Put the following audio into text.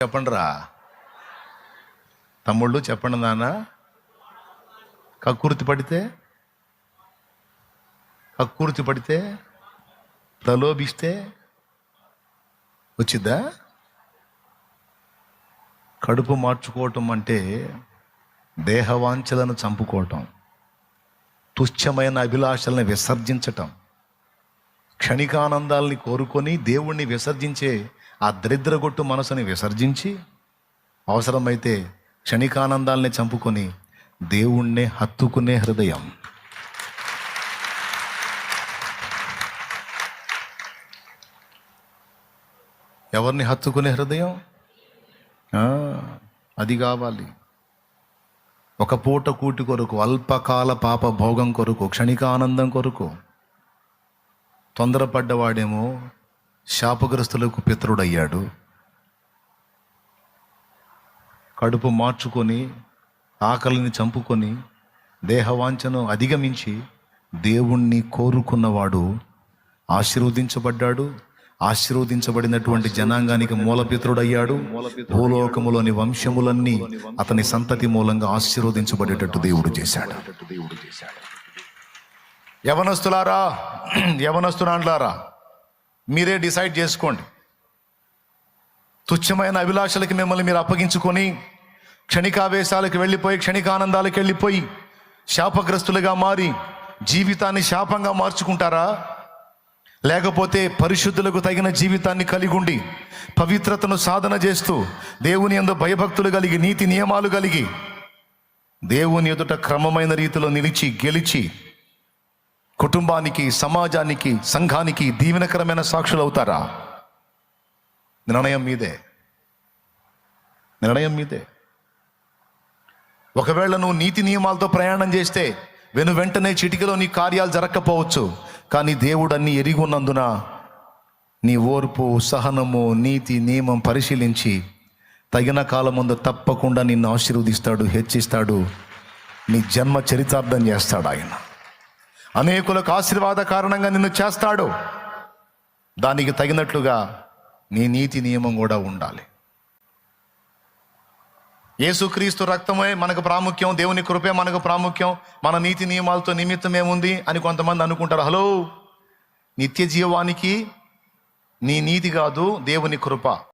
చెప్పండి రా తమ్ముళ్ళు, చెప్పండి నాన్న. కక్కుర్తి పడితే ప్రలోభిస్తే వచ్చిద్దా? కడుపు మార్చుకోవటం అంటే దేహవాంఛలను చంపుకోవటం, తుచ్చమైన అభిలాషల్ని విసర్జించటం, క్షణికానందాలని కోరుకొని దేవుణ్ణి విసర్జించే ఆ దరిద్రగొట్టు మనసుని విసర్జించి అవసరమైతే క్షణికానందాలని చంపుకొని దేవుణ్ణే హత్తుకునే హృదయం. ఎవరిని హత్తుకునే హృదయం? అది కావాలి. ఒక పూట కూటి కొరకు, అల్పకాల పాప భోగం కొరకు, క్షణికానందం కొరకు తొందరపడ్డవాడేమో శాపగ్రస్తులకు పితరుడయ్యాడు. కడుపు మార్చుకొని ఆకలిని చంపుకొని దేహవాంఛను అధిగమించి దేవుణ్ణి కోరుకున్నవాడు ఆశీర్వదించబడ్డాడు. ఆశీర్వదించబడినటువంటి జనాంగానికి మూలపితరుడయ్యాడు. భూలోకములోని వంశములన్నీ అతని సంతతి మూలంగా ఆశీర్వదించబడేటట్టు దేవుడు చేశాడు. యవనస్తులారా, మీరే డిసైడ్ చేసుకోండి. తుచ్చమైన అభిలాషలకి మిమ్మల్ని మీరు అప్పగించుకొని క్షణికావేశాలకు వెళ్ళిపోయి, క్షణికానందాలకు వెళ్ళిపోయి శాపగ్రస్తులుగా మారి జీవితాన్ని శాపంగా మార్చుకుంటారా? లేకపోతే పరిశుద్ధులకు తగిన జీవితాన్ని కలిగి ఉండి పవిత్రతను సాధన చేస్తూ దేవుని యందు భయభక్తులు కలిగి నీతి నియమాలు కలిగి దేవుని ఎదుట క్రమమైన రీతిలో నిలిచి గెలిచి కుటుంబానికి, సమాజానికి, సంఘానికి దీవెనకరమైన సాక్షులు అవుతారా? నిర్ణయం మీదే. ఒకవేళ నువ్వు నీతి నియమాలతో ప్రయాణం చేస్తే వెంటనే చిటికలో నీ కార్యాలు జరగకపోవచ్చు. కానీ దేవుడు అన్ని ఎరిగి ఉన్నందున నీ ఓర్పు, సహనము, నీతి నియమం పరిశీలించి తగిన కాలం ముందు తప్పకుండా నిన్ను ఆశీర్వదిస్తాడు, హెచ్చిస్తాడు, నీ జన్మ చరితార్థం చేస్తాడు. ఆయన అనేకులకు ఆశీర్వాద కారణంగా నిన్ను చేస్తాడు. దానికి తగినట్లుగా నీ నీతి నియమం కూడా ఉండాలి. యేసుక్రీస్తు రక్తమే మనకు ప్రాముఖ్యం, దేవుని కృపే మనకు ప్రాముఖ్యం, మన నీతి నియమాలతో నిమిత్తం ఏముంది అని కొంతమంది అనుకుంటారు. హలో, నిత్య జీవానికి నీ నీతి కాదు, దేవుని కృప.